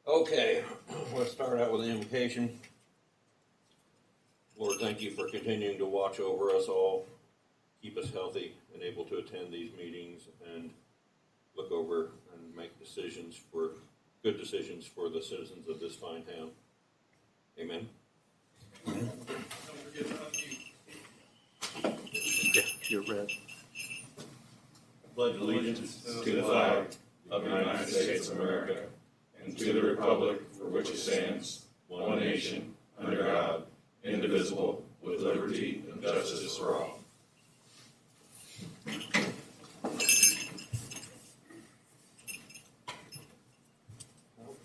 Okay, let's start out with the invocation. Lord, thank you for continuing to watch over us all, keep us healthy and able to attend these meetings and look over and make good decisions for the citizens of this fine town. Amen. Don't forget to unmute. Yeah, you're red. Pledge allegiance to the flag of the United States of America and to the republic for which it stands, one nation, under God, indivisible, with liberty and justice for all.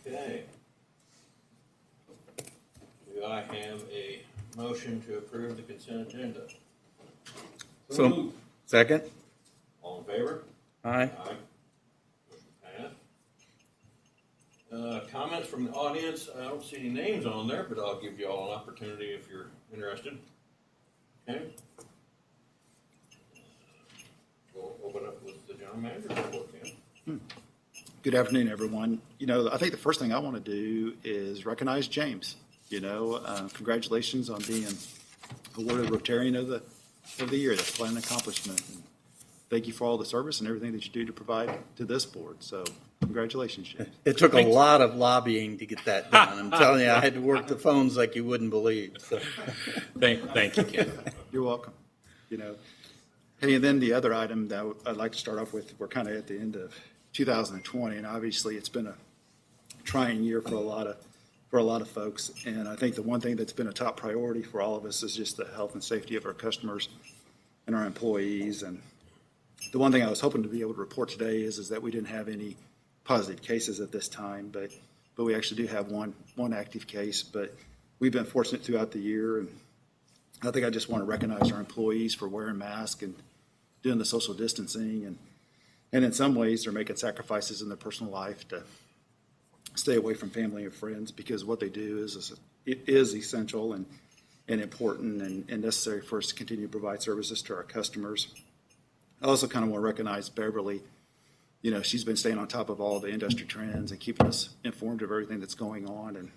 Okay. Do I have a motion to approve the consent agenda? So, second? All in favor? Aye. Aye. Motion passed. Comments from the audience. I don't see any names on there, but I'll give you all an opportunity if you're interested. Okay. We'll open up with the general manager report, Ken. Good afternoon, everyone. I think the first thing I want to do is recognize James. Congratulations on being awarded Rotarian of the Year. That's quite an accomplishment. And thank you for all the service and everything that you do to provide to this board. So congratulations, James. It took a lot of lobbying to get that done. I'm telling you, I had to work the phones like you wouldn't believe. So. Thank you, Ken. You're welcome. Hey, and then the other item that I'd like to start off with, we're kind of at the end of 2020, and obviously it's been a trying year for a lot of folks. And I think the one thing that's been a top priority for all of us is just the health and safety of our customers and our employees. And the one thing I was hoping to be able to report today is that we didn't have any positive cases at this time, but we actually do have one active case. But we've been fortunate throughout the year, and I think I just want to recognize our employees for wearing masks and doing the social distancing, and in some ways they're making sacrifices in their personal life to stay away from family and friends, because what they do is essential and important and necessary for us to continue to provide services to our customers. I also kind of want to recognize Beverly. She's been staying on top of all the industry trends and keeping us informed of everything that's going on,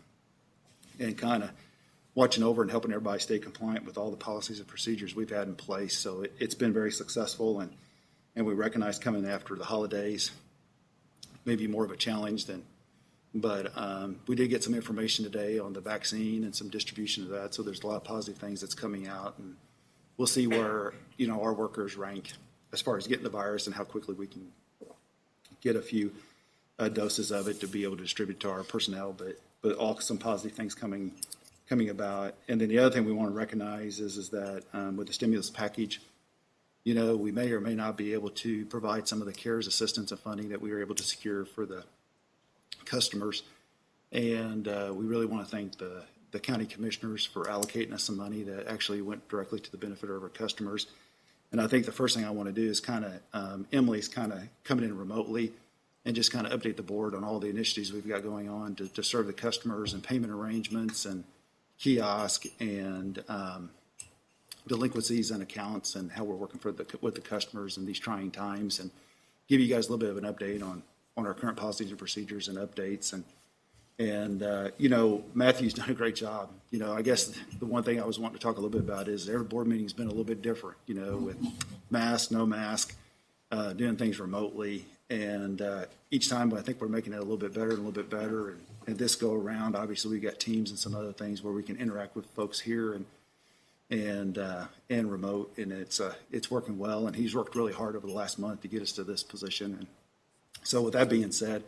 and kind of watching over and helping everybody stay compliant with all the policies and procedures we've had in place. So it's been very successful, and we recognize coming after the holidays maybe more of a challenge but we did get some information today on the vaccine and some distribution of that. So there's a lot of positive things that's coming out, and we'll see where, our workers rank as far as getting the virus and how quickly we can get a few doses of it to be able to distribute to our personnel, but all some positive things coming about. And then the other thing we want to recognize is that with the stimulus package, we may or may not be able to provide some of the CARES assistance and funding that we were able to secure for the customers. And we really want to thank the county commissioners for allocating us some money that actually went directly to the benefit of our customers. And I think the first thing I want to do is Emily's kind of coming in remotely and just kind of update the board on all the initiatives we've got going on to serve the customers and payment arrangements and kiosk and delinquencies and accounts and how we're working with the customers in these trying times, and give you guys a little bit of an update on our current policies and procedures and updates. And Matthew's done a great job. I guess the one thing I was wanting to talk a little bit about is every board meeting's been a little bit different, with mask, no mask, doing things remotely. And each time I think we're making it a little bit better and a little bit better. And this go around, obviously we've got Teams and some other things where we can interact with folks here and remote, and it's working well. And he's worked really hard over the last month to get us to this position. And so with that being said,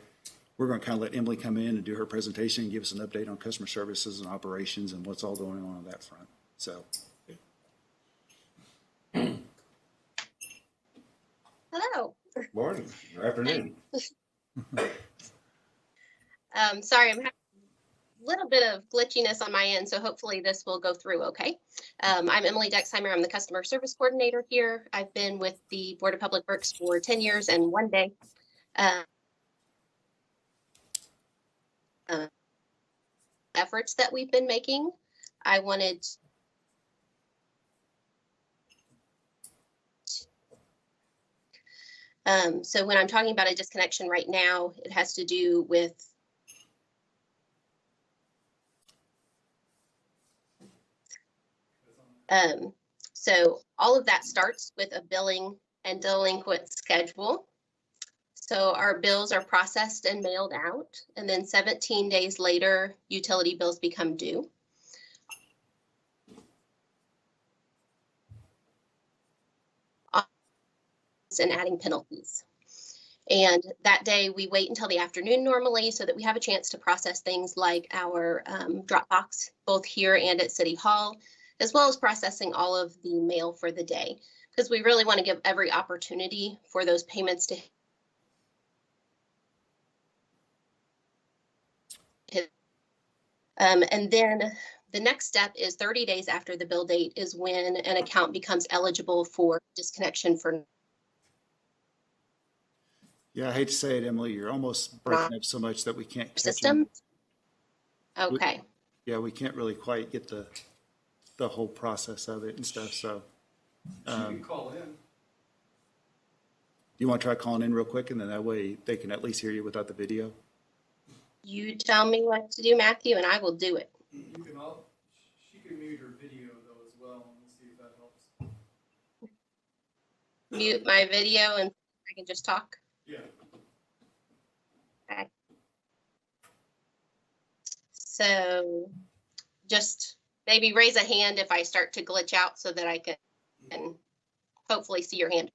we're going to kind of let Emily come in and do her presentation and give us an update on customer services and operations and what's all going on that front. So. Hello. Morning or afternoon. Sorry, I'm having a little bit of glitchiness on my end, so hopefully this will go through okay. I'm Emily Dexheimer. I'm the customer service coordinator here. I've been with the Board of Public Works for 10 years and 1 day. Efforts that we've been making. I wanted so when I'm talking about a disconnection right now, it has to do with So all of that starts with a billing and delinquent schedule. So our bills are processed and mailed out, and then 17 days later, utility bills become due. And adding penalties. And that day we wait until the afternoon normally so that we have a chance to process things like our Dropbox, both here and at City Hall, as well as processing all of the mail for the day, because we really want to give every opportunity for those payments to hit. And then the next step is 30 days after the bill date is when an account becomes eligible for disconnection for. Yeah, I hate to say it, Emily, you're almost breaking up so much that we can't catch System. them. Okay. Yeah, we can't really quite get the whole process of it and stuff, so. You can call in. You want to try calling in real quick, and then that way they can at least hear you without the video? You tell me what to do, Matthew, and I will do it. You can she can mute her video though as well, and we'll see if that helps. Mute my video and I can just talk. Yeah. Okay. So just maybe raise a hand if I start to glitch out so that I can hopefully see your hand.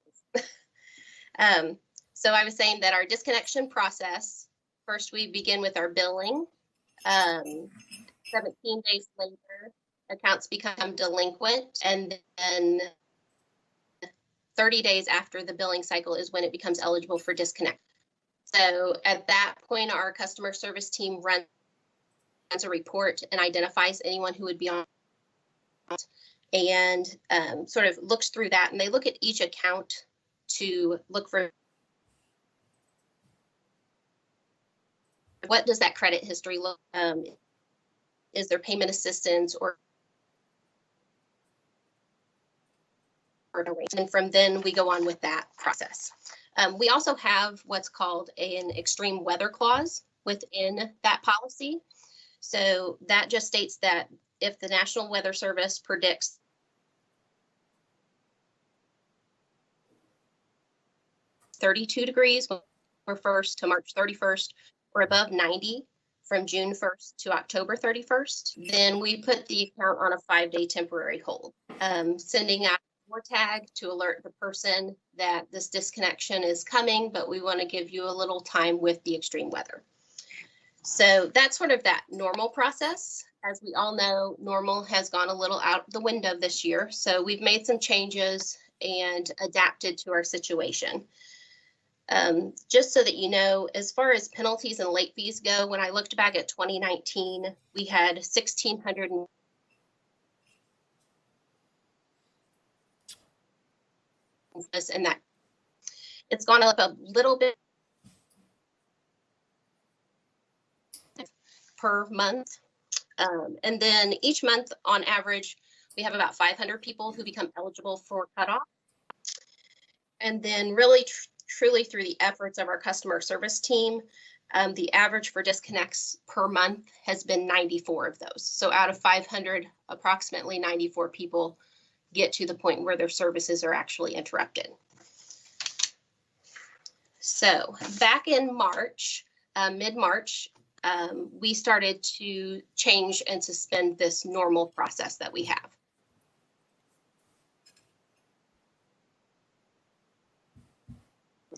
So I was saying that our disconnection process, first we begin with our billing. 17 days later, accounts become delinquent, and then 30 days after the billing cycle is when it becomes eligible for disconnect. So at that point, our customer service team runs a report and identifies anyone who would be on and sort of looks through that, and they look at each account to look for what does that credit history look, is there payment assistance or and from then we go on with that process. We also have what's called an extreme weather clause within that policy. So that just states that if the National Weather Service predicts (32 degrees from March 1st to March 31st, or above 90 from June 1st to October 31st, then we put the account on a 5-day temporary hold, sending out a tag to alert the person that this disconnection is coming, but we want to give you a little time with the extreme weather. So that's sort of that normal process. As we all know, normal has gone a little out the window this year. So we've made some changes and adapted to our situation. Just so that you know, as far as penalties and late fees go, when I looked back at 2019, we had 1,600 and that it's gone up a little bit per month. And then each month on average, we have about 500 people who become eligible for cutoff. And then really truly through the efforts of our customer service team, the average for disconnects per month has been 94 of those. So out of 500, approximately 94 people get to the point where their services are actually interrupted. So back in March, mid-March, we started to change and suspend this normal process that we have.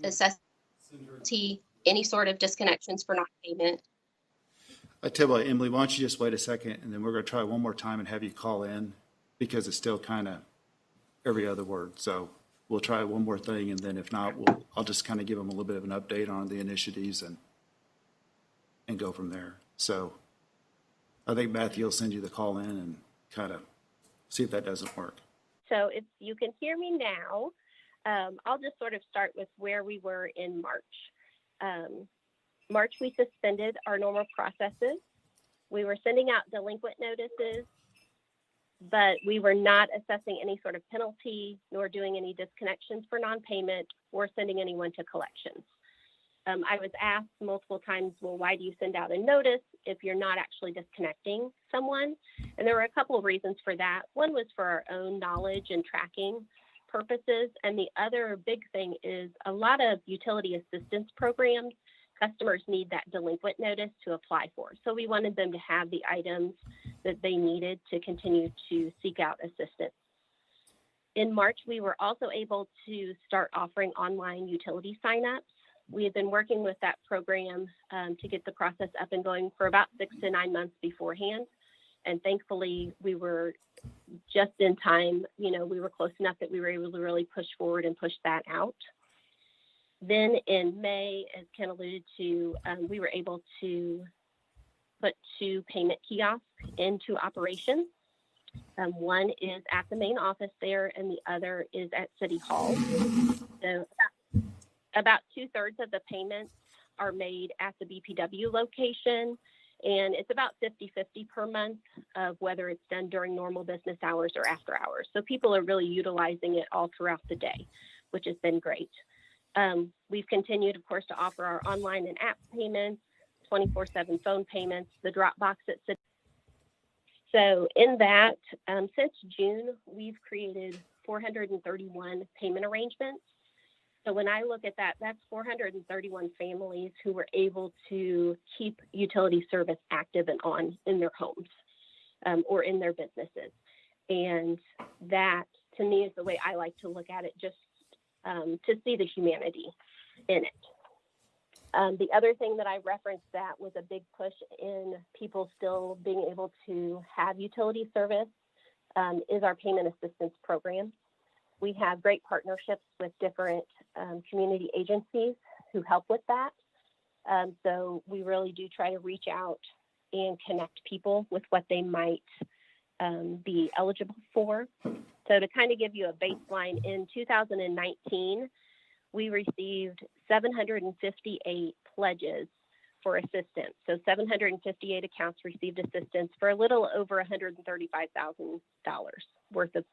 Assess any sort of disconnections for non-payment. I tell you what, Emily, why don't you just wait a second, and then we're going to try one more time and have you call in, because it's still kind of every other word. So we'll try one more thing, and then if not, I'll just kind of give them a little bit of an update on the initiatives and go from there. So I think Matthew will send you the call in and kind of see if that doesn't work. So if you can hear me now, I'll just sort of start with where we were in March. March, we suspended our normal processes. We were sending out delinquent notices, but we were not assessing any sort of penalty, nor doing any disconnections for non-payment, or sending anyone to collections. I was asked multiple times, well, why do you send out a notice if you're not actually disconnecting someone? And there were a couple of reasons for that. One was for our own knowledge and tracking purposes. And the other big thing is a lot of utility assistance programs, customers need that delinquent notice to apply for. So we wanted them to have the items that they needed to continue to seek out assistance. In March, we were also able to start offering online utility signups. We had been working with that program to get the process up and going for about 6 to 9 months beforehand. And thankfully, we were just in time, we were close enough that we were able to really push forward and push that out. Then in May, as Ken alluded to, we were able to put 2 payment kiosks into operation. One is at the main office there, and the other is at City Hall. So about 2/3 of the payments are made at the BPW location, and it's about 50-50 per month of whether it's done during normal business hours or after hours. So people are really utilizing it all throughout the day, which has been great. We've continued, of course, to offer our online and app payments, 24/7 phone payments, the drop box at City. So in that, since June, we've created 431 payment arrangements. So when I look at that, that's 431 families who were able to keep utility service active and on in their homes or in their businesses. And that, to me, is the way I like to look at it, just to see the humanity in it. The other thing that I referenced that was a big push in people still being able to have utility service is our payment assistance program. We have great partnerships with different community agencies who help with that. So we really do try to reach out and connect people with what they might be eligible for. So to kind of give you a baseline, in 2019, we received 758 pledges for assistance. So 758 accounts received assistance for a little over $135,000 worth of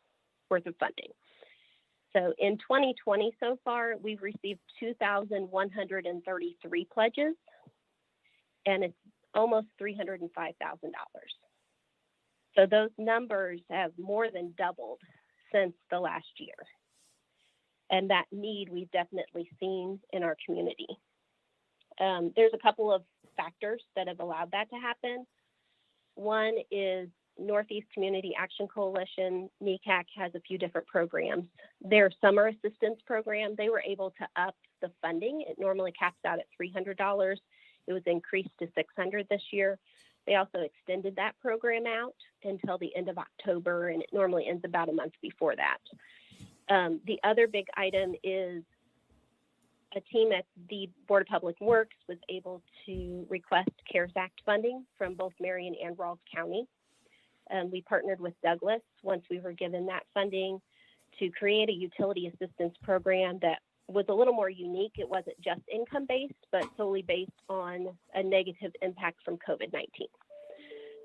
funding. So in 2020 so far, we've received 2,133 pledges, and it's almost $305,000. So those numbers have more than doubled since the last year. And that need we've definitely seen in our community. There's a couple of factors that have allowed that to happen. One is Northeast Community Action Coalition, NECAC, has a few different programs. Their summer assistance program, they were able to up the funding. It normally caps out at $300. It was increased to $600 this year. They also extended that program out until the end of October, and it normally ends about a month before that. The other big item is a team at the Board of Public Works was able to request CARES Act funding from both Marion and Rawls County. We partnered with Douglas once we were given that funding to create a utility assistance program that was a little more unique. It wasn't just income-based, but solely based on a negative impact from COVID-19.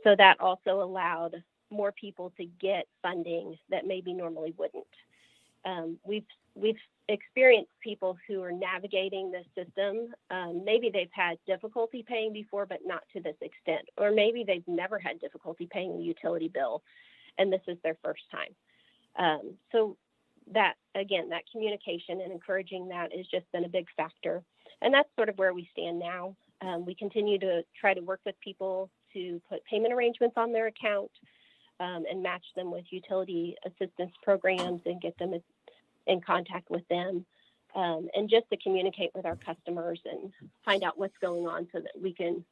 So that also allowed more people to get funding that maybe normally wouldn't. We've experienced people who are navigating the system. Maybe they've had difficulty paying before, but not to this extent. Or maybe they've never had difficulty paying a utility bill, and this is their first time. So that, again, that communication and encouraging that has just been a big factor. And that's sort of where we stand now. We continue to try to work with people to put payment arrangements on their account and match them with utility assistance programs and get them in contact with them, and just to communicate with our customers and find out what's going on so that we can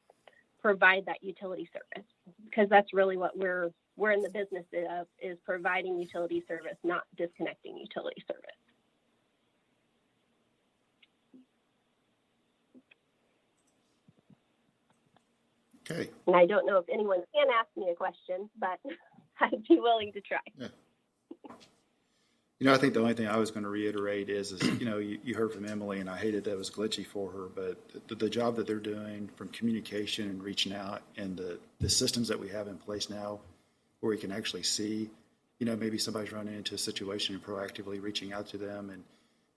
provide that utility service, because that's really what we're in the business of, is providing utility service, not disconnecting utility service. Okay. And I don't know if anyone can ask me a question, but I'd be willing to try. Yeah. I think the only thing I was going to reiterate is you heard from Emily, and I hated that it was glitchy for her, but the job that they're doing from communication and reaching out, and the systems that we have in place now where we can actually see, maybe somebody's running into a situation and proactively reaching out to them.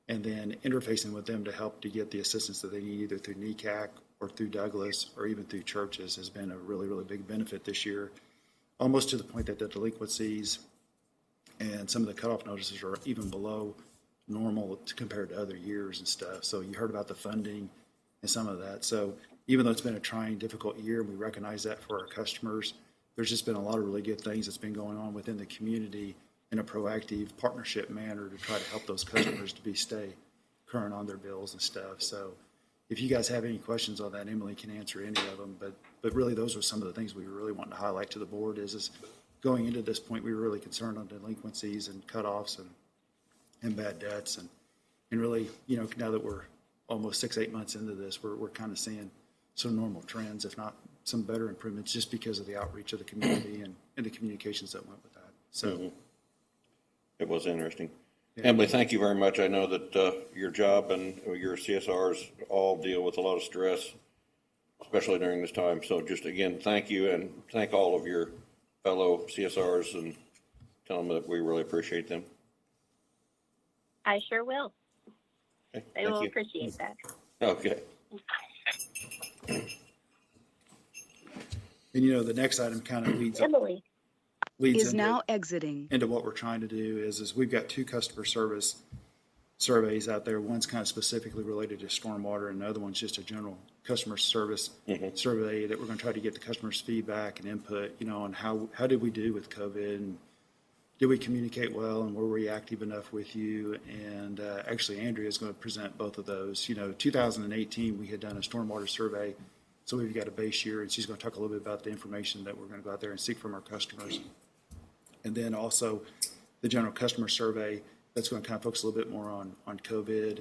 and then interfacing with them to help to get the assistance that they need either through NECAC or through Douglas or even through churches has been a really, really big benefit this year, almost to the point that the delinquencies and some of the cutoff notices are even below normal compared to other years and stuff. So you heard about the funding and some of that. So even though it's been a trying, difficult year, and we recognize that for our customers, there's just been a lot of really good things that's been going on within the community in a proactive partnership manner to try to help those customers to stay current on their bills and stuff. So if you guys have any questions on that, Emily can answer any of them. But really, those are some of the things we were really wanting to highlight to the board is going into this point, we were really concerned on delinquencies and cutoffs and bad debts. And really, now that we're almost 6-8 months into this, we're kind of seeing some normal trends, if not some better improvements, just because of the outreach of the community and the communications that went with that. So It was interesting. Yeah. Emily, thank you very much. I know that your job and your CSRs all deal with a lot of stress, especially during this time. So just again, thank you, and thank all of your fellow CSRs and tell them that we really appreciate them. I sure will. Okay, They thank will you. appreciate that. Okay. And the next item kind of leads Emily. Is into, now exiting. into what we're trying to do is we've got 2 customer service surveys out there. One's kind of specifically related to stormwater, and the other one's just a general customer service survey that we're going to try to get the customers' feedback and input, on how did we do with COVID, and did we communicate well, and were we active enough with you? And actually, Andrea is going to present both of those. 2018, we had done a stormwater survey, so we've got a base year, and she's going to talk a little bit about the information that we're going to go out there and seek from our customers. And then also the general customer survey, that's going to kind of focus a little bit more on COVID.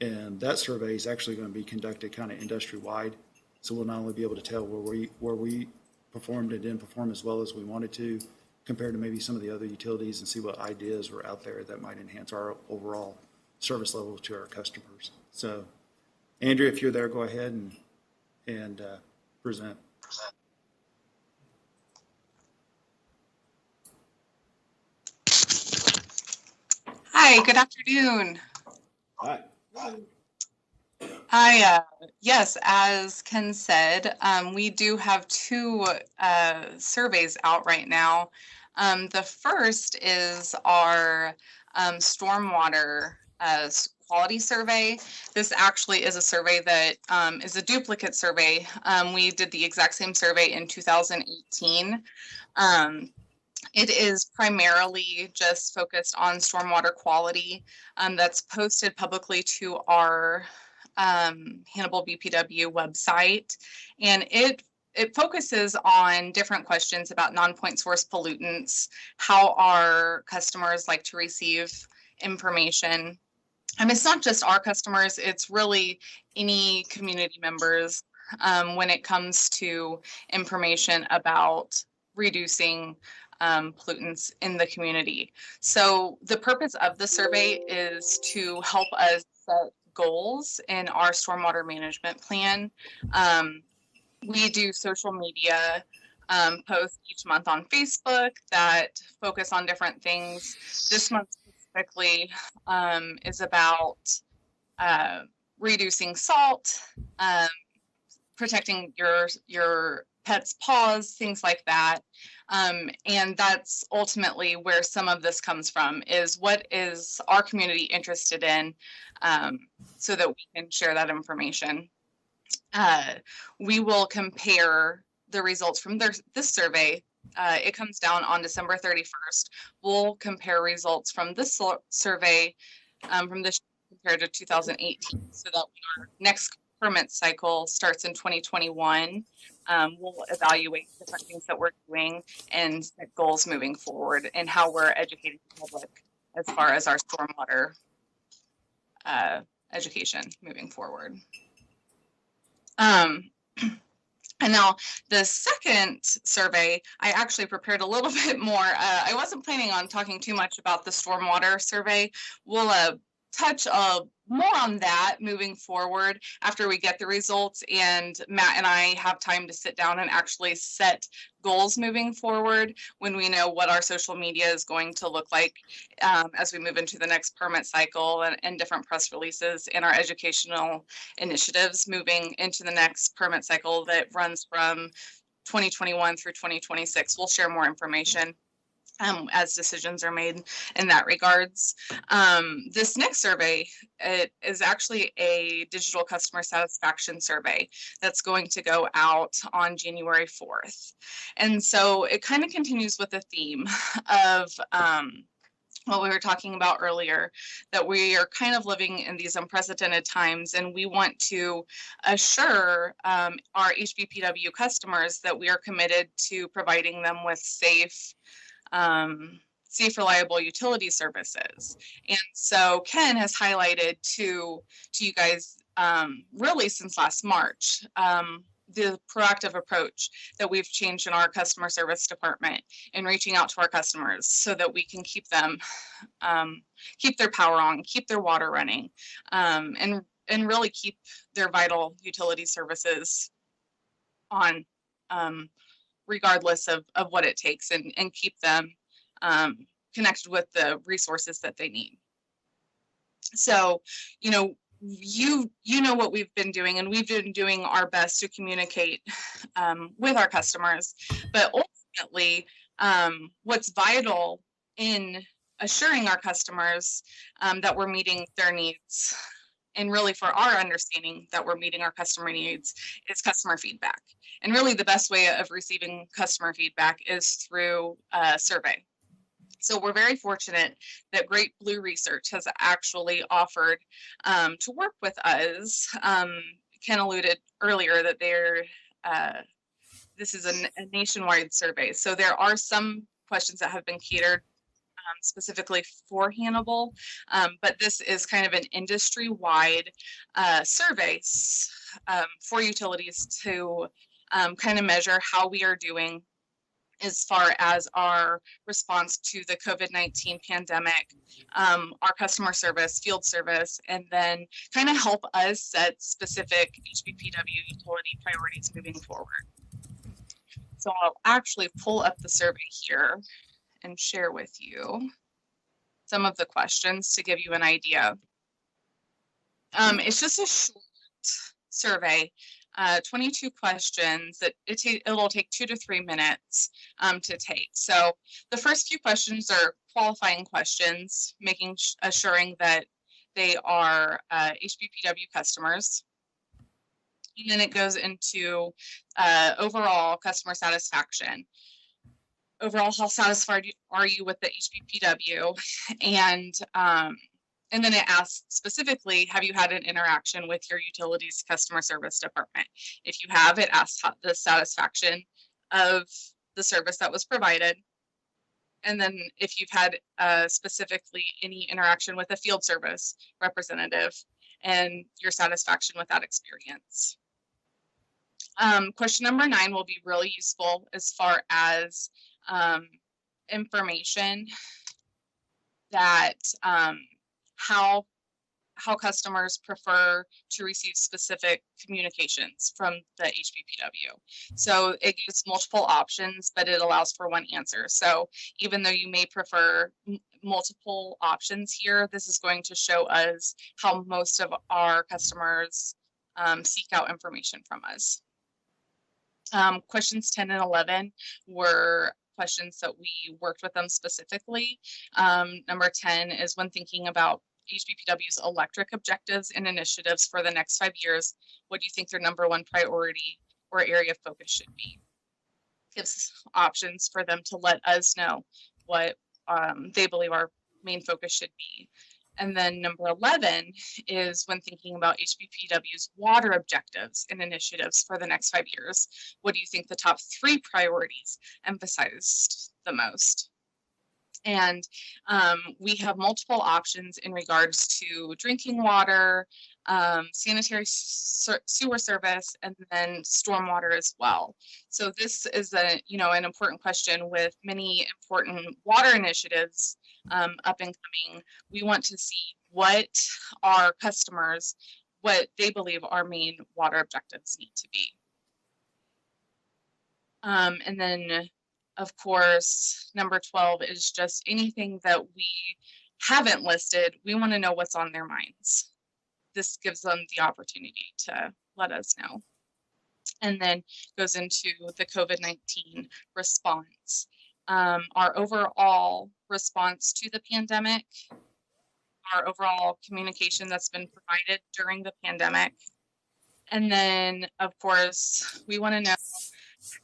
And that survey is actually going to be conducted kind of industry-wide. So we'll not only be able to tell where we performed and didn't perform as well as we wanted to, compared to maybe some of the other utilities, and see what ideas were out there that might enhance our overall service level to our customers. So, Andrea, if you're there, go ahead and present. Hi, good afternoon. Hi. Hi, yes, as Ken said, we do have 2 surveys out right now. The first is our stormwater quality survey. This actually is a survey that is a duplicate survey. We did the exact same survey in 2018. It is primarily just focused on stormwater quality. That's posted publicly to our Hbpw website, and it focuses on different questions about non-point source pollutants, how our customers like to receive information. It's not just our customers, it's really any community members when it comes to information about reducing pollutants in the community. So the purpose of the survey is to help us set goals in our stormwater management plan. We do social media posts each month on Facebook that focus on different things. This month specifically is about reducing salt, protecting your pet's paws, things like that. And that's ultimately where some of this comes from, is what is our community interested in, so that we can share that information. We will compare the results from this survey. It comes down on December 31st. We'll compare results from this survey from this compared to 2018, so that when our next permit cycle starts in 2021, we'll evaluate different things that we're doing and set goals moving forward, and how we're educating the public as far as our stormwater education moving forward. And now the second survey, I actually prepared a little bit more. I wasn't planning on talking too much about the stormwater survey. We'll touch more on that moving forward after we get the results and Matt and I have time to sit down and actually set goals moving forward when we know what our social media is going to look like as we move into the next permit cycle and different press releases and our educational initiatives moving into the next permit cycle that runs from 2021 through 2026. We'll share more information as decisions are made in that regards. This next survey, it is actually a digital customer satisfaction survey that's going to go out on January 4th. And so it kind of continues with the theme of what we were talking about earlier, that we are kind of living in these unprecedented times, and we want to assure our Hbpw customers that we are committed to providing them with safe, reliable utility services. And so Ken has highlighted to you guys really since last March, the proactive approach that we've changed in our customer service department in reaching out to our customers so that we can keep them, keep their power on, keep their water running, and really keep their vital utility services on, regardless of what it takes, and keep them connected with the resources that they need. So, you know what we've been doing, and we've been doing our best to communicate with our customers, but ultimately what's vital in assuring our customers that we're meeting their needs, and really for our understanding that we're meeting our customer needs, is customer feedback. And really the best way of receiving customer feedback is through a survey. So we're very fortunate that Great Blue Research has actually offered to work with us. Ken alluded earlier that this is a nationwide survey. So there are some questions that have been catered specifically for Hannibal, but this is kind of an industry-wide survey for utilities to kind of measure how we are doing as far as our response to the COVID-19 pandemic, our customer service, field service, and then kind of help us set specific Hbpw utility priorities moving forward. So I'll actually pull up the survey here and share with you some of the questions to give you an idea. It's just a short survey, 22 questions that it'll take 2 to 3 minutes to take. So the first few questions are qualifying questions, assuring that they are Hbpw customers. And then it goes into overall customer satisfaction. Overall, how satisfied are you with the Hbpw? And then it asks specifically, have you had an interaction with your utilities customer service department? If you have, it asks the satisfaction of the service that was provided. And then if you've had specifically any interaction with a field service representative and your satisfaction with that experience. Question number 9 will be really useful as far as information that how customers prefer to receive specific communications from the Hbpw. So it gives multiple options, but it allows for one answer. So even though you may prefer multiple options here, this is going to show us how most of our customers seek out information from us. Questions 10 and 11 were questions that we worked with them specifically. Number 10 is, when thinking about Hbpw's electric objectives and initiatives for the next 5 years, what do you think their number 1 priority or area of focus should be? Gives options for them to let us know what they believe our main focus should be. And then number 11 is, when thinking about Hbpw's water objectives and initiatives for the next 5 years, what do you think the top 3 priorities emphasized the most? And we have multiple options in regards to drinking water, sanitary sewer service, and then stormwater as well. So this is an important question with many important water initiatives up and coming. We want to see what our customers, what they believe our main water objectives need to be. And then, of course, number 12 is just anything that we haven't listed. We want to know what's on their minds. This gives them the opportunity to let us know. And then goes into the COVID-19 response. Our overall response to the pandemic, our overall communication that's been provided during the pandemic. And then, of course, we want to know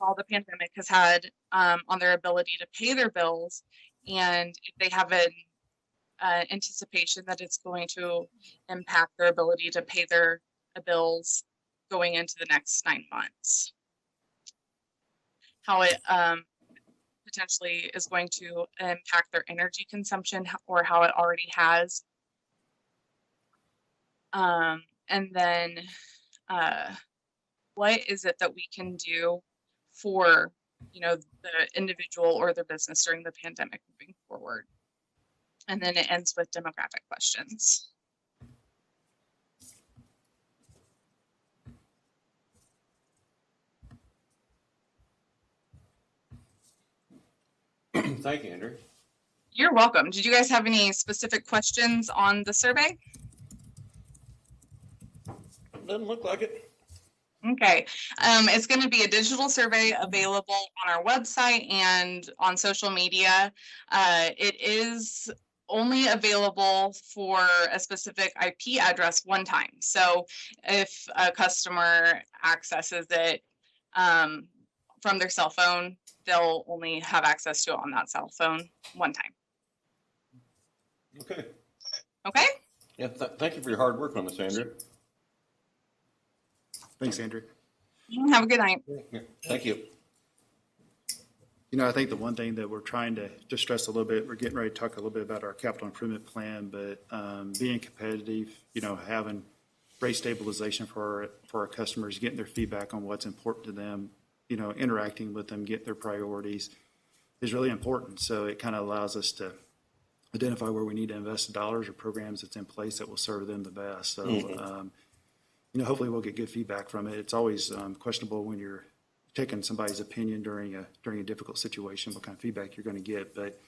how the pandemic has had on their ability to pay their bills, and if they have an anticipation that it's going to impact their ability to pay their bills going into the next 9 months. How it potentially is going to impact their energy consumption, or how it already has. And then what is it that we can do for, the individual or their business during the pandemic moving forward? And then it ends with demographic questions. Thank you, Andrew. You're welcome. Did you guys have any specific questions on the survey? Doesn't look like it. Okay. It's going to be a digital survey available on our website and on social media. It is only available for a specific IP address one time. So if a customer accesses it from their cell phone, they'll only have access to it on that cell phone one time. Okay. Okay? Yeah, thank you for your hard work on this, Andrew. Thanks, Andrew. Have a good night. Yeah, thank you. I think the one thing that we're trying to stress a little bit, we're getting ready to talk a little bit about our capital improvement plan, but being competitive, having rate stabilization for our customers, getting their feedback on what's important to them, interacting with them, get their priorities is really important. So it kind of allows us to identify where we need to invest dollars or programs that's in place that will serve them the best. So, hopefully we'll get good feedback from it. It's always questionable when you're taking somebody's opinion during a difficult situation, what kind of feedback you're going to get. But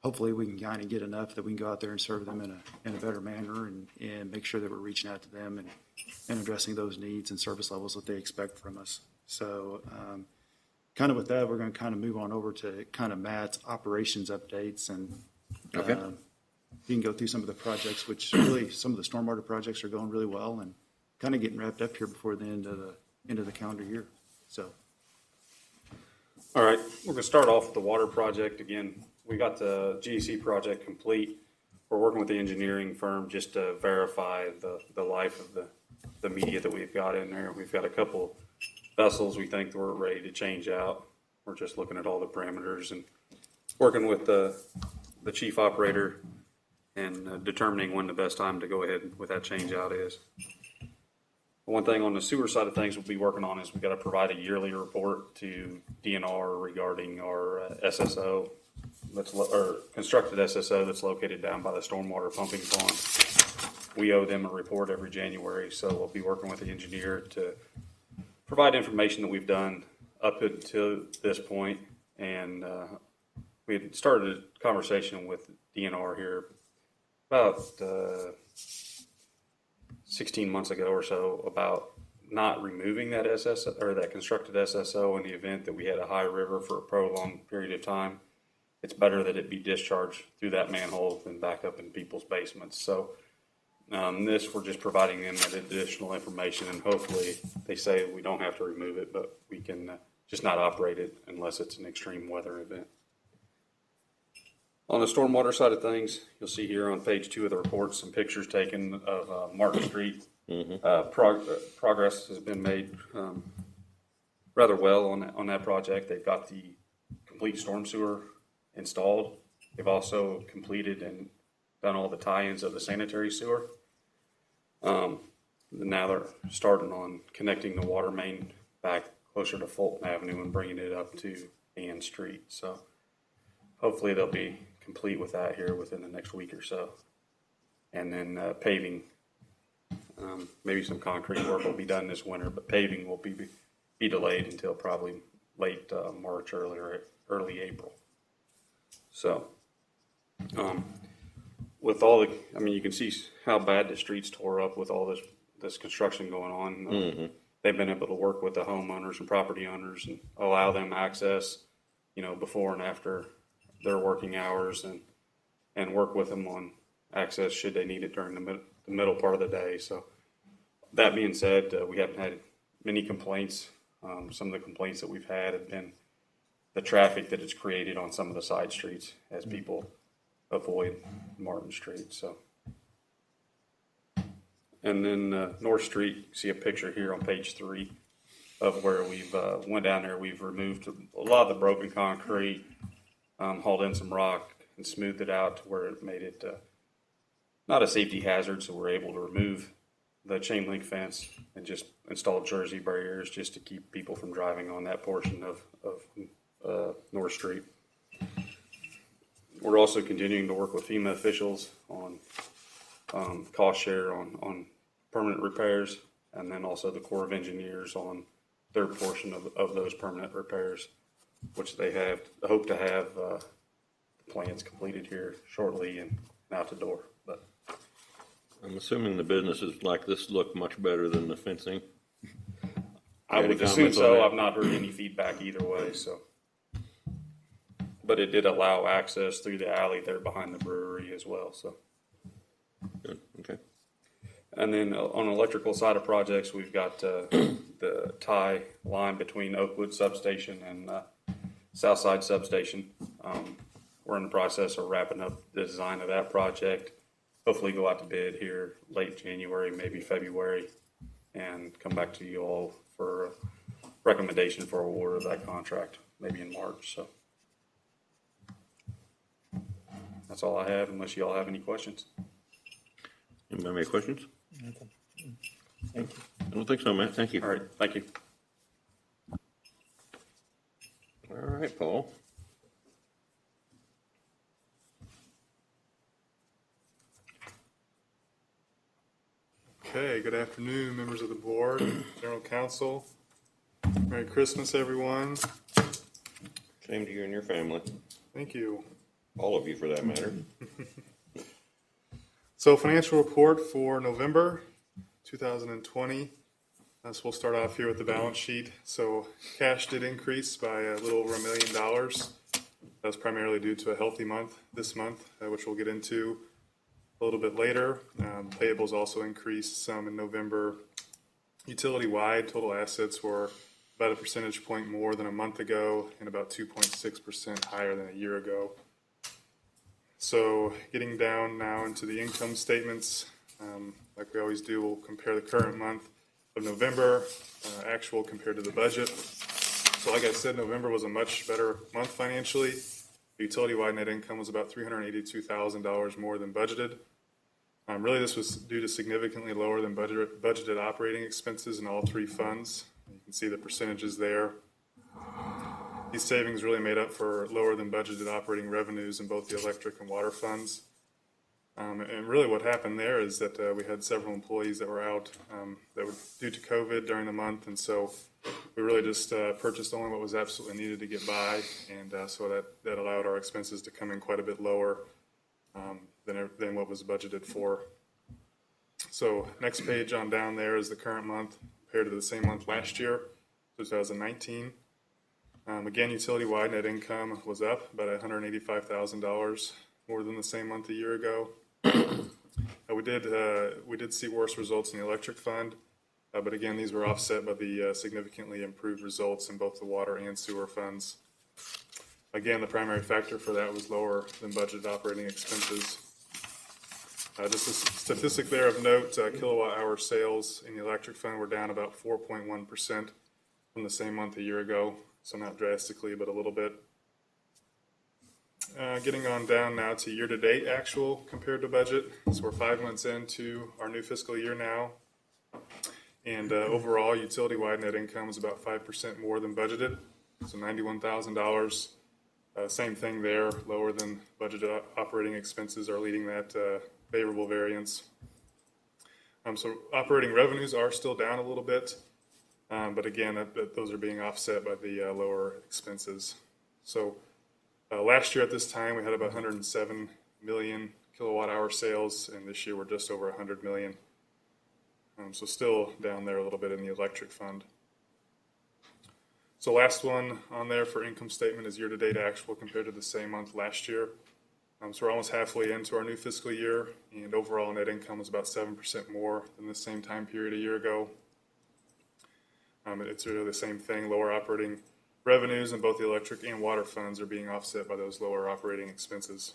hopefully we can kind of get enough that we can go out there and serve them in a better manner and make sure that we're reaching out to them and addressing those needs and service levels that they expect from us. So kind of with that, we're going to kind of move on over to kind of Matt's operations updates, and Okay. You can go through some of the projects, which really some of the stormwater projects are going really well and kind of getting wrapped up here before the end of the calendar year. So. All right, we're going to start off with the water project. Again, we got the GEC project complete. We're working with the engineering firm just to verify the life of the media that we've got in there. We've got a couple vessels we think we're ready to change out. We're just looking at all the parameters and working with the chief operator and determining when the best time to go ahead with that change out is. One thing on the sewer side of things we'll be working on is we've got to provide a yearly report to DNR regarding our SSO, or constructed SSO that's located down by the stormwater pumping pond. We owe them a report every January, so we'll be working with the engineer to provide information that we've done up until this point. And we had started a conversation with DNR here about 16 months ago or so about not removing that SSO or that constructed SSO in the event that we had a high river for a prolonged period of time. It's better that it be discharged through that manhole than back up in people's basements. So this, we're just providing them that additional information, and hopefully they say we don't have to remove it, but we can just not operate it unless it's an extreme weather event. On the stormwater side of things, you'll see here on page 2 of the report some pictures taken of Martin Street. Progress has been made rather well on that project. They've got the complete storm sewer installed. They've also completed and done all the tie-ins of the sanitary sewer. Now they're starting on connecting the water main back closer to Fulton Avenue and bringing it up to Ann Street. So hopefully they'll be complete with that here within the next week or so. And then paving, maybe some concrete work will be done this winter, but paving will be delayed until probably late March, early April. So with all the, I mean, you can see how bad the streets tore up with all this construction going on. They've been able to work with the homeowners and property owners and allow them access, before and after their working hours, and work with them on access should they need it during the middle part of the day. So that being said, we haven't had many complaints. Some of the complaints that we've had have been the traffic that it's created on some of the side streets as people avoid Martin Street. So, and then North Street, you see a picture here on page 3 of where we've went down there. We've removed a lot of the broken concrete, hauled in some rock, and smoothed it out to where it made it not a safety hazard. So we're able to remove the chain link fence and just install jersey barriers just to keep people from driving on that portion of North Street. We're also continuing to work with FEMA officials on cost share on permanent repairs, and then also the Corps of Engineers on their portion of those permanent repairs, which they hope to have the plans completed here shortly and out the door. But I'm assuming the businesses like this look much better than the fencing. I would assume so. I've not heard any feedback either way. So, but it did allow access through the alley there behind the brewery as well. So, Good. Okay. and then on the electrical side of projects, we've got the tie line between Oakwood Substation and Southside Substation. We're in the process of wrapping up the design of that project. Hopefully go out to bid here late January, maybe February, and come back to you all for a recommendation for award of that contract, maybe in March. So that's all I have, unless you all have any questions. Anybody have any questions? Thank you. I don't think so, Matt. Thank you. All right, thank you. All right, Paul. Okay, good afternoon, members of the board, general counsel. Merry Christmas, everyone. Same to you and your family. Thank you. All of you, for that matter. So financial report for November 2020. So we'll start off here with the balance sheet. So cash did increase by a little over $1 million. That's primarily due to a healthy month this month, which we'll get into a little bit later. Payables also increased some in November. Utility-wide, total assets were about a percentage point more than a month ago and about 2.6% higher than a year ago. So getting down now into the income statements, like we always do, we'll compare the current month of November, actual compared to the budget. So like I said, November was a much better month financially. The utility-wide net income was about $382,000 more than budgeted. Really, this was due to significantly lower than budgeted operating expenses in all 3 funds. You can see the percentages there. These savings really made up for lower than budgeted operating revenues in both the electric and water funds. And really what happened there is that we had several employees that were out that were due to COVID during the month, and so we really just purchased only what was absolutely needed to get by, and so that allowed our expenses to come in quite a bit lower than what was budgeted for. So next page on down there is the current month compared to the same month last year, 2019. Again, utility-wide net income was up about $185,000 more than the same month a year ago. We did see worse results in the electric fund, but again, these were offset by the significantly improved results in both the water and sewer funds. Again, the primary factor for that was lower than budgeted operating expenses. Just a statistic there of note, kilowatt hour sales in the electric fund were down about 4.1% from the same month a year ago. So not drastically, but a little bit. Getting on down now to year-to-date actual compared to budget. So we're 5 months into our new fiscal year now. And overall, utility-wide net income is about 5% more than budgeted, so $91,000. Same thing there, lower than budgeted operating expenses are leading that favorable variance. So operating revenues are still down a little bit, but again, those are being offset by the lower expenses. So last year at this time, we had about 107 million kilowatt hour sales, and this year we're just over 100 million. So still down there a little bit in the electric fund. So last one on there for income statement is year-to-date actual compared to the same month last year. So we're almost halfway into our new fiscal year, and overall net income is about 7% more than the same time period a year ago. It's really the same thing. Lower operating revenues in both the electric and water funds are being offset by those lower operating expenses.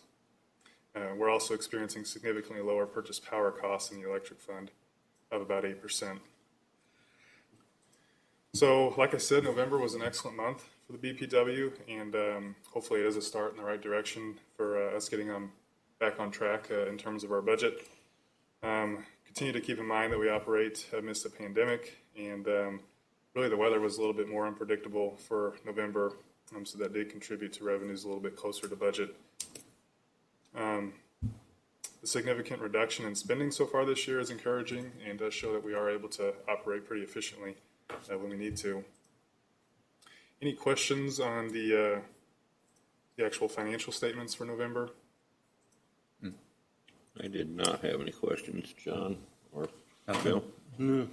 We're also experiencing significantly lower purchase power costs in the electric fund of about 8%. So, like I said, November was an excellent month for the BPW, and hopefully it is a start in the right direction for us getting back on track in terms of our budget. Continue to keep in mind that we operate amidst a pandemic, and really the weather was a little bit more unpredictable for November, so that did contribute to revenues a little bit closer to budget. The significant reduction in spending so far this year is encouraging and does show that we are able to operate pretty efficiently when we need to. Any questions on the actual financial statements for November? I did not have any questions, John or Bill. No.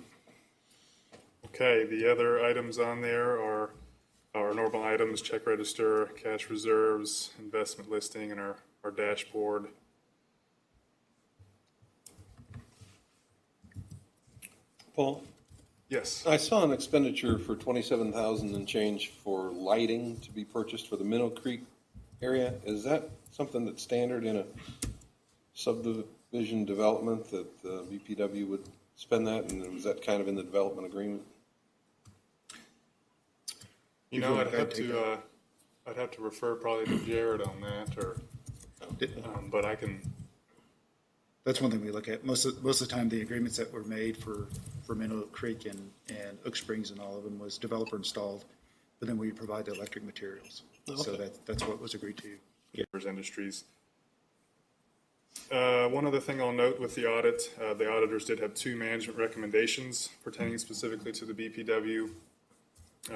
Okay, the other items on there are our normal items: check register, cash reserves, investment listing, and our dashboard. Paul, Yes. I saw an expenditure for $27,000 and change for lighting to be purchased for the Minnow Creek area. Is that something that's standard in a subdivision development that the BPW would spend that, and was that kind of in the development agreement? You know, I'd have to refer probably to Jared on that, or but I can. That's one thing we look at. Most of the time, the agreements that were made for Minnow Creek and Oak Springs and all of them was developer installed, but then we provide the electric materials. Okay. So that's what was agreed to. Industries. One other thing I'll note with the audit, the auditors did have 2 management recommendations pertaining specifically to the BPW.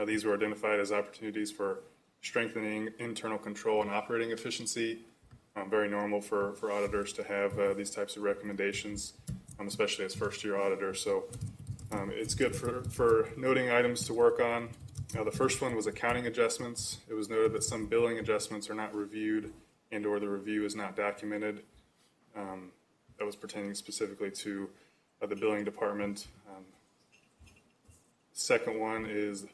These were identified as opportunities for strengthening internal control and operating efficiency. Very normal for auditors to have these types of recommendations, especially as first-year auditors. So it's good for noting items to work on. The first one was accounting adjustments. It was noted that some billing adjustments are not reviewed and or the review is not documented. That was pertaining specifically to the billing department. Second one is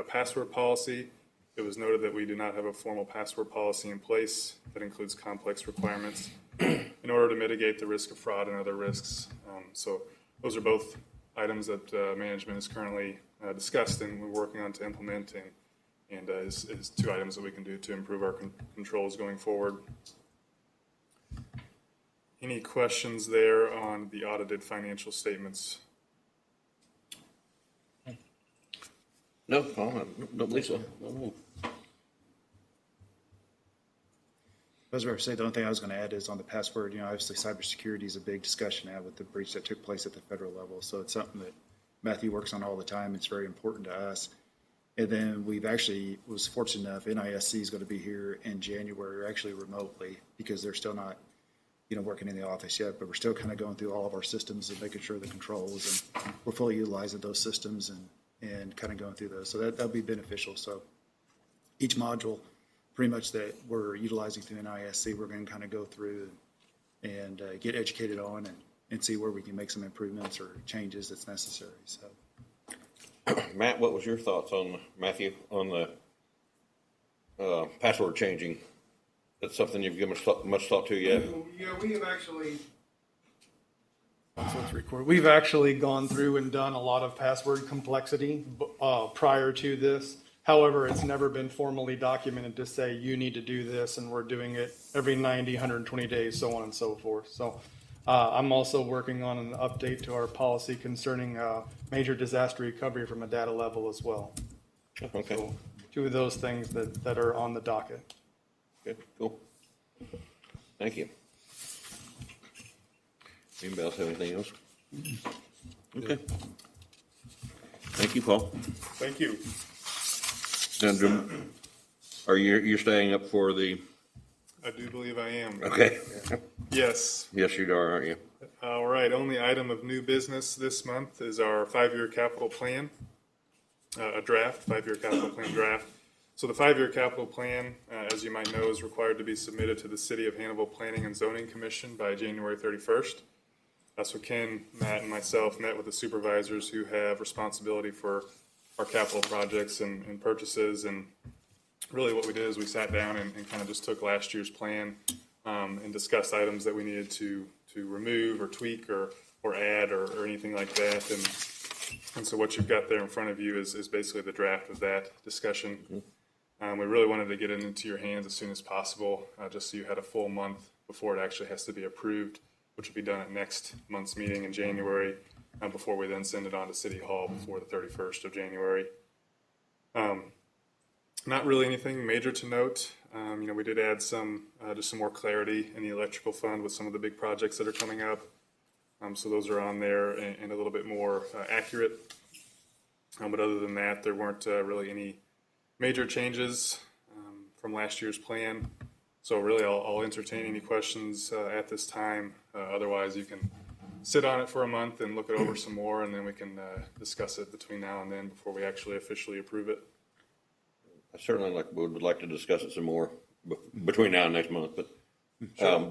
password policy. It was noted that we do not have a formal password policy in place that includes complex requirements in order to mitigate the risk of fraud and other risks. So those are both items that management is currently discussed and we're working on to implement, and is 2 items that we can do to improve our controls going forward. Any questions there on the audited financial statements? No, Paul, no, Lisa. No. I was going to say, the only thing I was going to add is on the password, obviously cybersecurity is a big discussion now with the breach that took place at the federal level. So it's something that Matthew works on all the time. It's very important to us. And then we've actually was fortunate enough, NISC is going to be here in January, or actually remotely, because they're still not, working in the office yet, but we're still kind of going through all of our systems and making sure the controls, and we're fully utilizing those systems and kind of going through those. So that'll be beneficial. So each module pretty much that we're utilizing through NISC, we're going to kind of go through and get educated on and see where we can make some improvements or changes that's necessary. So, Matt, what was your thoughts on Matthew on the password changing? That's something you've given much thought to yet? Yeah, we have actually. We've actually gone through and done a lot of password complexity prior to this. However, it's never been formally documented to say you need to do this and we're doing it every 90, 120 days, so on and so forth. So I'm also working on an update to our policy concerning major disaster recovery from a data level as well. Okay, So 2 of those things that are on the docket. good, cool. Thank you. Anybody else have anything else? Okay. Thank you, Paul. Thank you. Now, are you're staying up for the, I do believe I am. okay. Yes. Yes, you are, aren't you? All right. Only item of new business this month is our 5-year capital plan, a draft, 5-year capital plan draft. So the 5-year capital plan, as you might know, is required to be submitted to the City of Hannibal Planning and Zoning Commission by January 31st. So Ken, Matt, and myself met with the supervisors who have responsibility for our capital projects and purchases. And really what we did is we sat down and kind of just took last year's plan and discussed items that we needed to remove or tweak or add or anything like that. And so what you've got there in front of you is basically the draft of that discussion. We really wanted to get it into your hands as soon as possible, just so you had a full month before it actually has to be approved, which will be done at next month's meeting in January, before we then send it on to City Hall before the 31st of January. Not really anything major to note. We did add just some more clarity in the electrical fund with some of the big projects that are coming up. So those are on there and a little bit more accurate. But other than that, there weren't really any major changes from last year's plan. So really, I'll entertain any questions at this time. Otherwise, you can sit on it for a month and look it over some more, and then we can discuss it between now and then before we actually officially approve it. I certainly would like to discuss it some more between now and next month, but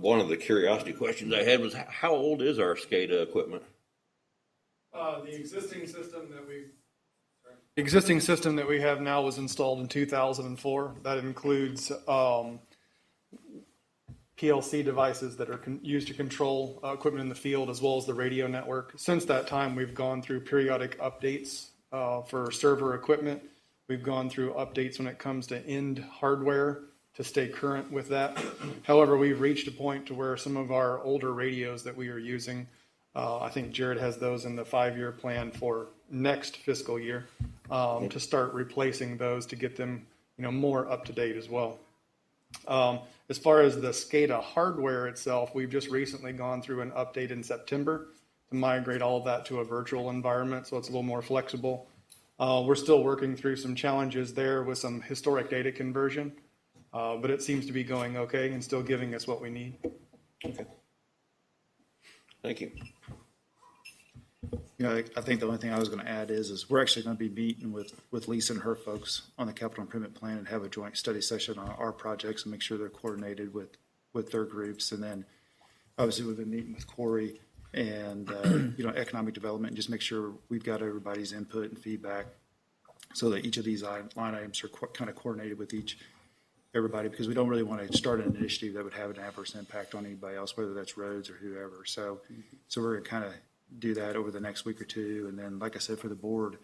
one of the curiosity questions I had was how old is our Scada equipment? The existing system that we have now was installed in 2004. That includes PLC devices that are used to control equipment in the field, as well as the radio network. Since that time, we've gone through periodic updates for server equipment. We've gone through updates when it comes to end hardware to stay current with that. However, we've reached a point to where some of our older radios that we are using, I think Jared has those in the 5-year plan for next fiscal year, to start replacing those to get them, more up to date as well. As far as the Scada hardware itself, we've just recently gone through an update in September to migrate all of that to a virtual environment, so it's a little more flexible. We're still working through some challenges there with some historic data conversion, but it seems to be going okay and still giving us what we need. Okay. Thank you. I think the only thing I was going to add is we're actually going to be meeting with Lisa and her folks on the capital improvement plan and have a joint study session on our projects and make sure they're coordinated with their groups. And then obviously we've been meeting with Corey and, economic development, and just make sure we've got everybody's input and feedback so that each of these line items are kind of coordinated with everybody, because we don't really want to start an initiative that would have an adverse impact on anybody else, whether that's roads or whoever. So we're going to kind of do that over the next week or two. And then, like I said, for the board,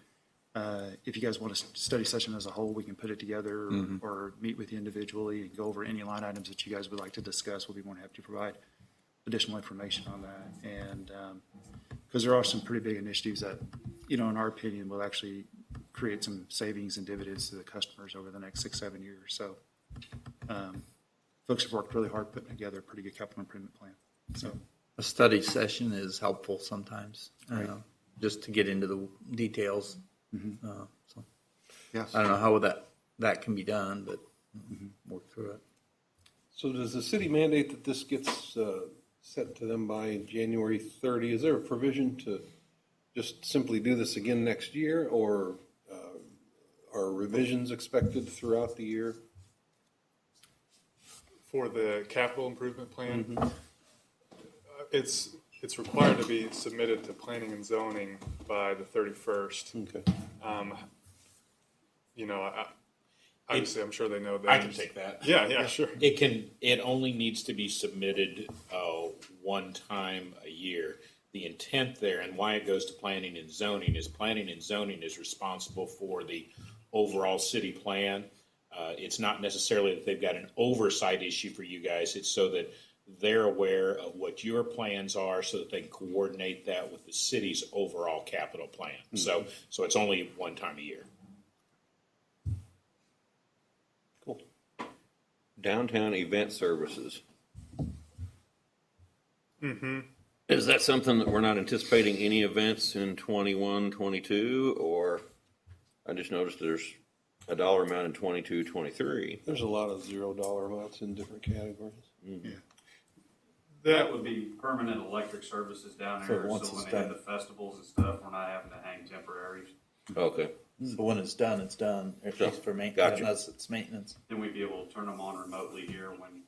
if you guys want a study session as a whole, we can put it together or meet with you individually and go over any line items that you guys would like to discuss. We'll be more than happy to provide additional information on that. And because there are some pretty big initiatives that, in our opinion, will actually create some savings and dividends to the customers over the next 6-7 years. So folks have worked really hard putting together a pretty good capital improvement plan. So A study session is helpful sometimes, Right. just to get into the details. yes. I don't know how that can be done, but work through it. So does the city mandate that this gets set to them by January 30? Is there a provision to just simply do this again next year, or are revisions expected throughout the year? For the capital improvement plan, it's required to be submitted to planning and zoning by the 31st. Okay. Obviously, I'm sure they know that. I can take that. Yeah, sure. It only needs to be submitted one time a year. The intent there and why it goes to planning and zoning is responsible for the overall city plan. It's not necessarily that they've got an oversight issue for you guys. It's so that they're aware of what your plans are so that they can coordinate that with the city's overall capital plan. So it's only one time a year. Cool. Downtown event services. Is that something that we're not anticipating any events in 21, 22, or I just noticed there's a dollar amount in 22, 23. There's a lot of $0 amounts in different categories. Yeah. That would be permanent electric services down So there, once so it's when they have done. the festivals and stuff, we're not having to hang temporaries. Okay. So when it's done, at So, least for maintenance, gotcha. unless it's maintenance. Then we'd be able to turn them on remotely here when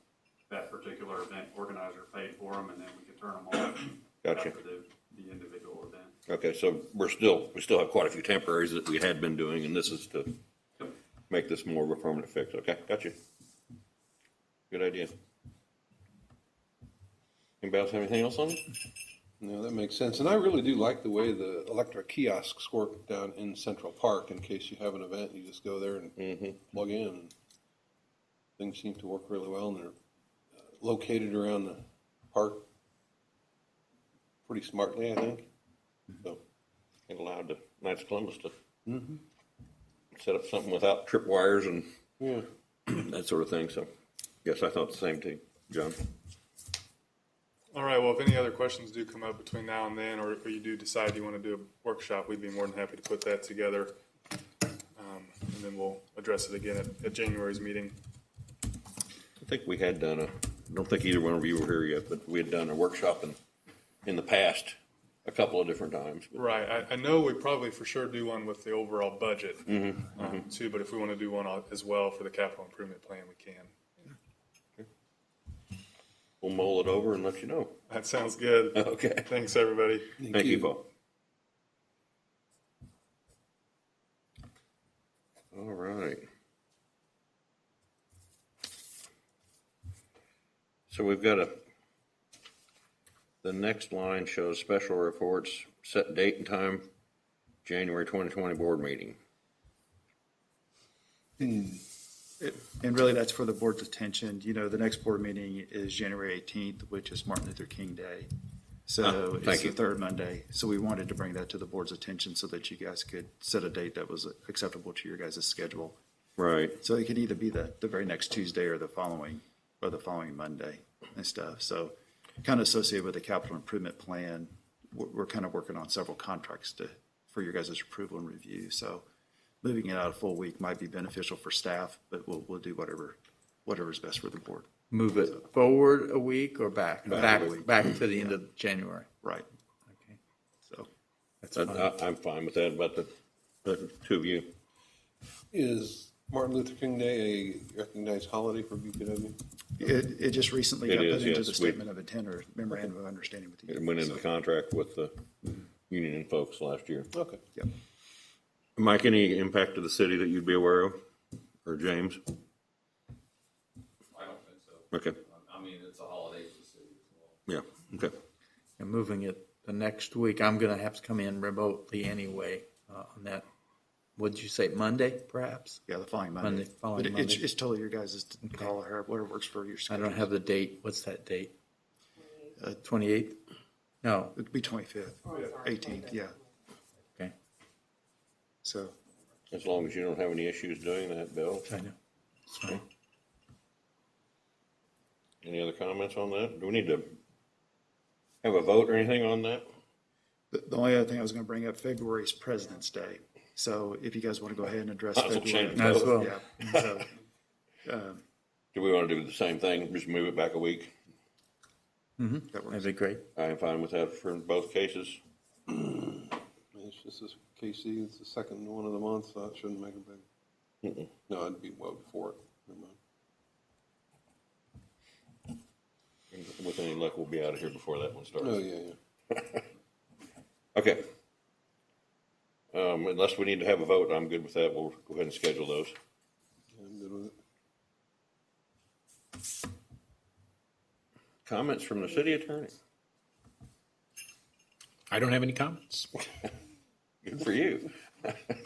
that particular event organizer paid for them, and then we could turn them off Gotcha. after the individual event. Okay, so we still have quite a few temporaries that we had been doing, and this is to Yep. make this more of a permanent fix. Okay, gotcha. Good idea. Anybody else have anything else on it? No, that makes sense. And I really do like the way the electric kiosks work down in Central Park. In case you have an event, you just go there and plug in. And things seem to work really well, and they're located around the park pretty smartly, I think. So, it allowed the Knights of Columbus to set up something without tripwires and Yeah. that sort of thing. So, yes, I thought the same too, John. All right, well, if any other questions do come up between now and then, or you do decide you want to do a workshop, we'd be more than happy to put that together. And then we'll address it again at January's meeting. I think we had done I don't think either one of you were here yet, but we had done a workshop in the past a couple of different times. Right, I know we probably for sure do one with the overall budget too, but if we want to do one as well for the capital improvement plan, we can. We'll mull it over and let you know. That sounds good. Okay. Thanks, everybody. Thank you, Paul. All right. So we've got the next line shows special reports, set date and time, January 2020 board meeting. And really, that's for the board's attention. You know, the next board meeting is January 18th, which is Martin Luther King Day. So thank it's you. the third Monday. So we wanted to bring that to the board's attention so that you guys could set a date that was acceptable to your guys' schedule. Right. So it could either be the very next Tuesday or the following Monday and stuff. So kind of associated with the capital improvement plan, we're kind of working on several contracts for your guys' approval and review. So moving it out a full week might be beneficial for staff, but we'll do whatever is best for the board. Move it forward a week or back? Back a week. Back to the end of January. Right. Okay. So That's fine. I'm fine with that, about the two of you. Is Martin Luther King Day a recognized holiday for BPW? it just recently It got is, put into yes. the statement of intent or memorandum of understanding with you. It went into the contract with the union and folks last year. Okay. Yep. Mike, any impact to the city that you'd be aware of? Or James? I don't think so. Okay. I mean, it's a holiday for the city as well. Yeah, okay. And moving it the next week, I'm going to have to come in remotely anyway on that. Would you say Monday, perhaps? Yeah, the following Monday. Following But Monday. it's totally your guys' call or whatever works for your I schedule. don't have the date. What's that date? 28th? No. It'd be 25th, 18th, yeah. Okay. So, As long as you don't have any issues doing that, Bill. I know. It's fine. Any other comments on that? Do we need to have a vote or anything on that? the only other thing I was going to bring up, February is President's Day. So if you guys want to go ahead and address Might as well February. change Might as well. Yeah. So, Do we want to do the same thing, just move it back a week? that That'd works. be great. I am fine with that for both cases. It's just this KC, it's the second one of the month, so that shouldn't make a big, no, it'd be well before it. Never mind. With any luck, we'll be out of here before that one starts. Oh, yeah. Okay. Unless we need to have a vote, I'm good with that. We'll go ahead and schedule those. I'm good with it. Comments from the city attorney? I don't have any comments. Good for you.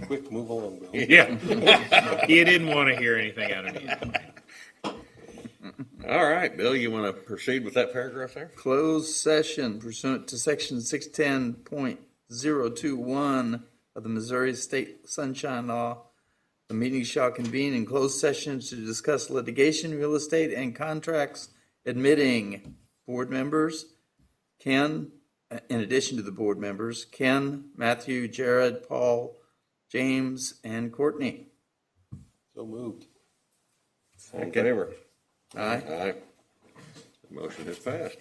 Quick, move along, Bill. Yeah. You didn't want to hear anything out of me. All right, Bill, you want to proceed with that paragraph there? Closed session pursuant to section 610.021 of the Missouri State Sunshine Law. The meeting shall convene in closed session to discuss litigation, real estate, and contracts, admitting board members, Ken, in addition to the board members, Ken, Matthew, Jared, Paul, James, and Courtney. So moved. All in favor? Aye. Aye. Motion has passed.